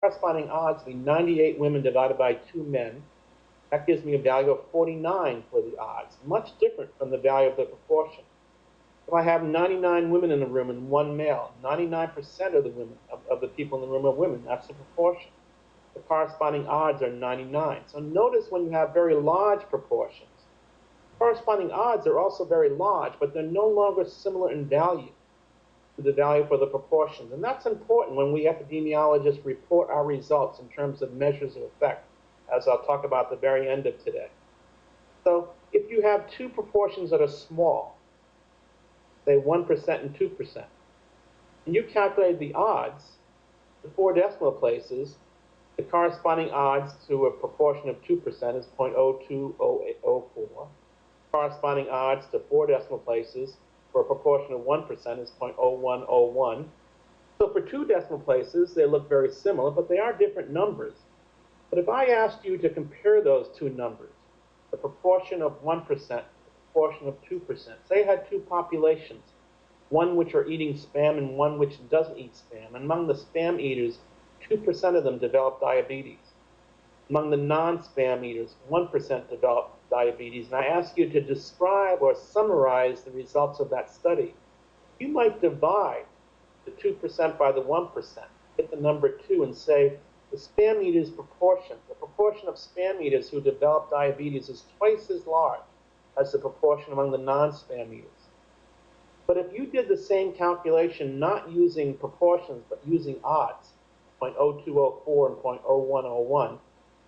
Corresponding odds would be 98 women divided by 2 men. That gives me a value of 49 for the odds, much different from the value of the proportion. If I have 99 women in the room and 1 male, 99% of the women of the people in the room are women. That's the proportion. The corresponding odds are 99. So notice when you have very large proportions, corresponding odds are also very large, but they're no longer similar in value to the value for the proportions. And that's important when we epidemiologists report our results in terms of measures of effect, as I'll talk about at the very end of today. So if you have two proportions that are small, say 1% and 2%, and you calculate the odds, the 4 decimal places, the corresponding odds to a proportion of 2% is 0.02004. Corresponding odds to 4 decimal places for a proportion of 1% is 0.0101. So for 2 decimal places, they look very similar, but they are different numbers. But if I asked you to compare those two numbers, the proportion of 1%, the proportion of 2%, say you had two populations, one which are eating spam and one which doesn't eat spam. Among the spam eaters, 2% of them develop diabetes. Among the non-spam eaters, 1% develop diabetes. And I ask you to describe or summarize the results of that study. You might divide the 2% by the 1%, get the number 2, and say the spam eaters' proportion, the proportion of spam eaters who develop diabetes is twice as large as the proportion among the non-spam eaters. But if you did the same calculation, not using proportions, but using odds, 0.0204 and 0.0101,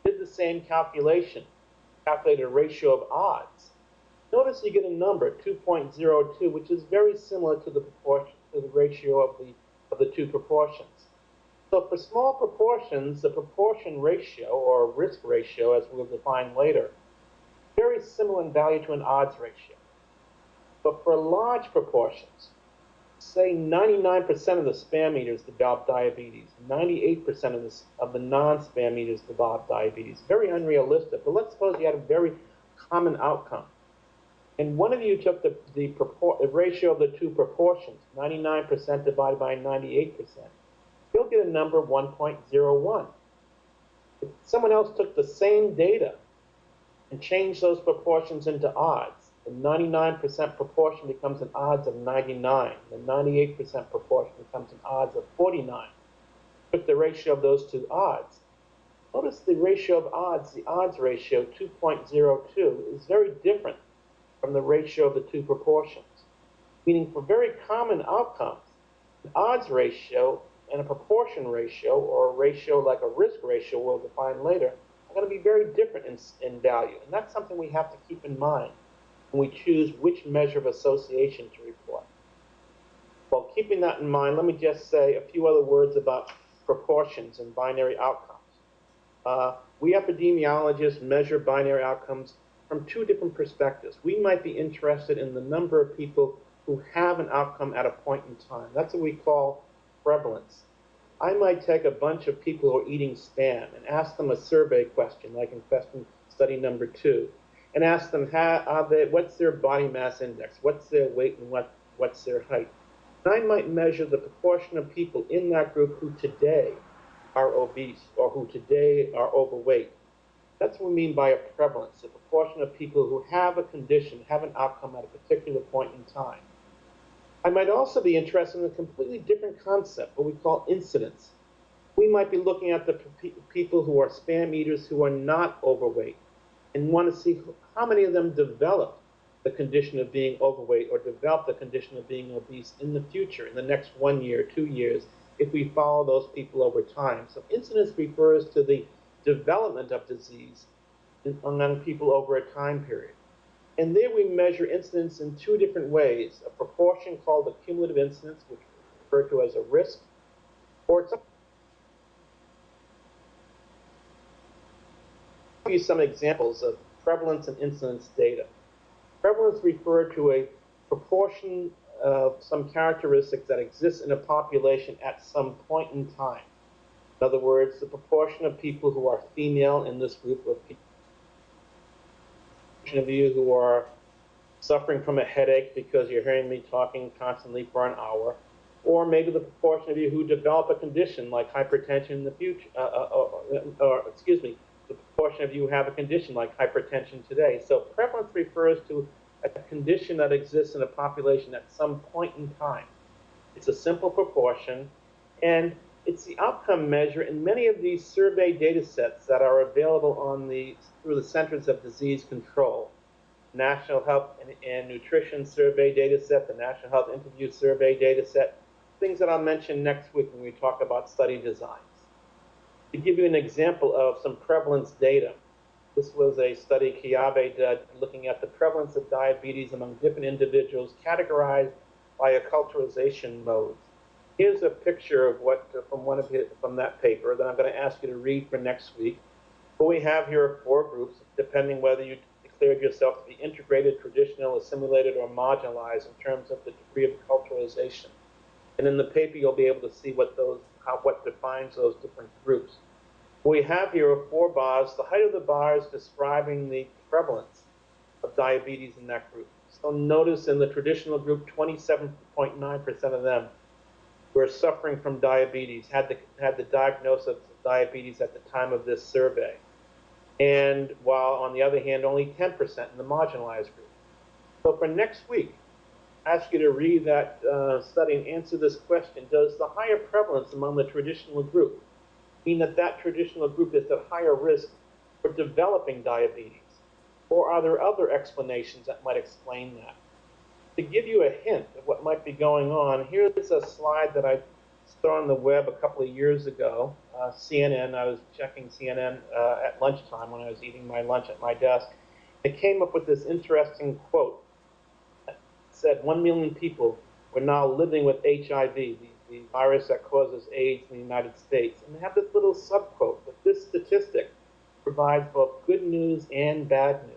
did the same calculation, calculated a ratio of odds, notice you get a number, 2.02, which is very similar to the proportion, to the ratio of the two proportions. So for small proportions, the proportion ratio, or risk ratio, as we'll define later, very similar in value to an odds ratio. But for large proportions, say 99% of the spam eaters develop diabetes, 98% of the non-spam eaters develop diabetes. Very unrealistic, but let's suppose you had a very common outcome. And one of you took the ratio of the two proportions, 99% divided by 98%. You'll get a number 1.01. If someone else took the same data and changed those proportions into odds, the 99% proportion becomes an odds of 99. The 98% proportion becomes an odds of 49. With the ratio of those two odds, notice the ratio of odds, the odds ratio, 2.02, is very different from the ratio of the two proportions. Meaning for very common outcomes, an odds ratio and a proportion ratio, or a ratio like a risk ratio we'll define later, are going to be very different in value. And that's something we have to keep in mind when we choose which measure of association to report. Well, keeping that in mind, let me just say a few other words about proportions and binary outcomes. We epidemiologists measure binary outcomes from two different perspectives. We might be interested in the number of people who have an outcome at a point in time. That's what we call prevalence. I might take a bunch of people who are eating spam and ask them a survey question, like in question study number 2, and ask them what's their body mass index, what's their weight, and what's their height. And I might measure the proportion of people in that group who today are obese or who today are overweight. That's what we mean by a prevalence, the proportion of people who have a condition, have an outcome at a particular point in time. I might also be interested in a completely different concept, what we call incidence. We might be looking at the people who are spam eaters who are not overweight and want to see how many of them develop the condition of being overweight or develop the condition of being obese in the future, in the next 1 year, 2 years, if we follow those people over time. So incidence refers to the development of disease among people over a time period. And there we measure incidence in two different ways, a proportion called the cumulative incidence, which we refer to as a risk, or it's I'll give you some examples of prevalence and incidence data. Prevalence refer to a proportion of some characteristics that exist in a population at some point in time. In other words, the proportion of people who are female in this group of people, of you who are suffering from a headache because you're hearing me talking constantly for an hour, or maybe the proportion of you who develop a condition like hypertension in the future, or excuse me, the proportion of you who have a condition like hypertension today. So prevalence refers to a condition that exists in a population at some point in time. It's a simple proportion, and it's the outcome measure in many of these survey data sets that are available through the Centers of Disease Control. National Health and Nutrition Survey data set, the National Health Interview Survey data set, things that I'll mention next week when we talk about study designs. To give you an example of some prevalence data, this was a study Kiabe did looking at the prevalence of diabetes among different individuals categorized by acculturation modes. Here's a picture of what from that paper that I'm going to ask you to read for next week. What we have here are 4 groups, depending whether you declared yourself to be integrated, traditional, assimilated, or marginalized in terms of the degree of acculturation. And in the paper, you'll be able to see what defines those different groups. What we have here are 4 bars. The height of the bar is describing the prevalence of diabetes in that group. So notice in the traditional group, 27.9% of them were suffering from diabetes, had the diagnosis of diabetes at the time of this survey. And while, on the other hand, only 10% in the marginalized group. So for next week, I ask you to read that study and answer this question. Does the higher prevalence among the traditional group mean that that traditional group is at higher risk for developing diabetes? Or are there other explanations that might explain that? To give you a hint of what might be going on, here's a slide that I saw on the web a couple of years ago. CNN, I was checking CNN at lunchtime when I was eating my lunch at my desk. It came up with this interesting quote that said 1 million people were now living with HIV, the virus that causes AIDS in the United States. And they have this little subquote that this statistic provides both good news and bad news.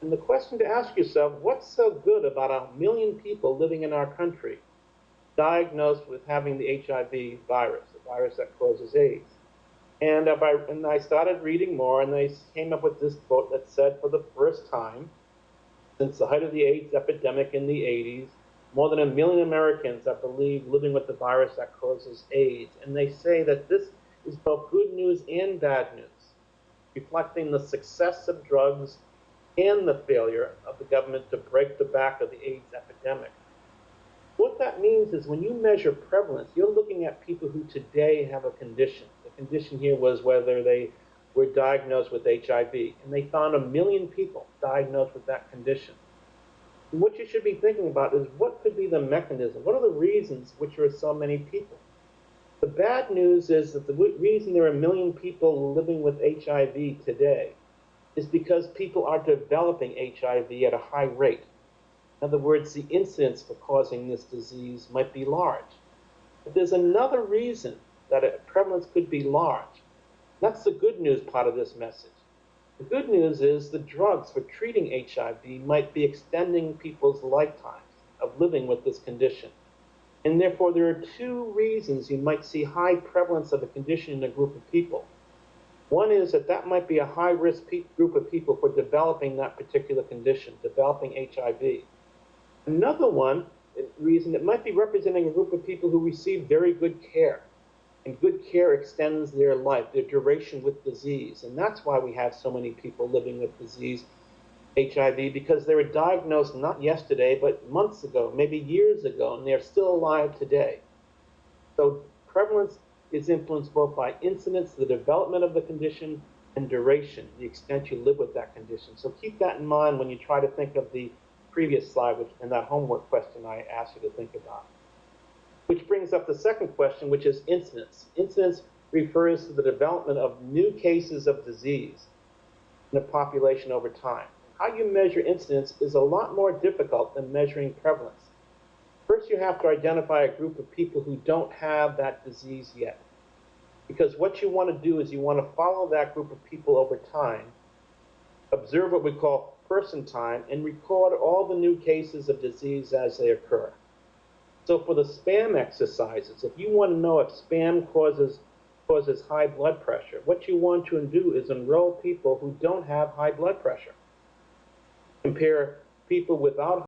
And the question to ask yourself, what's so good about 1 million people living in our country diagnosed with having the HIV virus, the virus that causes AIDS? And I started reading more, and they came up with this quote that said, for the first time since the height of the AIDS epidemic in the 80s, more than 1 million Americans are believed living with the virus that causes AIDS. And they say that this is both good news and bad news, reflecting the success of drugs and the failure of the government to break the back of the AIDS epidemic. What that means is when you measure prevalence, you're looking at people who today have a condition. The condition here was whether they were diagnosed with HIV, and they found 1 million people diagnosed with that condition. And what you should be thinking about is what could be the mechanism? What are the reasons which are so many people? The bad news is that the reason there are 1 million people living with HIV today is because people are developing HIV at a high rate. In other words, the incidence for causing this disease might be large. But there's another reason that prevalence could be large. That's the good news part of this message. The good news is the drugs for treating HIV might be extending people's lifetimes of living with this condition. And therefore, there are 2 reasons you might see high prevalence of a condition in a group of people. One is that might be a high-risk group of people for developing that particular condition, developing HIV. Another reason, it might be representing a group of people who receive very good care. And good care extends their life, their duration with disease. And that's why we have so many people living with disease, HIV, because they were diagnosed not yesterday, but months ago, maybe years ago, and they're still alive today. So prevalence is influenced both by incidence, the development of the condition, and duration, the extent you live with that condition. So keep that in mind when you try to think of the previous slide and that homework question I asked you to think about. Which brings up the second question, which is incidence. Incidence refers to the development of new cases of disease in a population over time. How you measure incidence is a lot more difficult than measuring prevalence. First, you have to identify a group of people who don't have that disease yet. Because what you want to do is you want to follow that group of people over time, observe what we call person time, and record all the new cases of disease as they occur. So for the SPAM exercises, if you want to know if SPAM causes high blood pressure, what you want to do is enroll people who don't have high blood pressure. Compare people without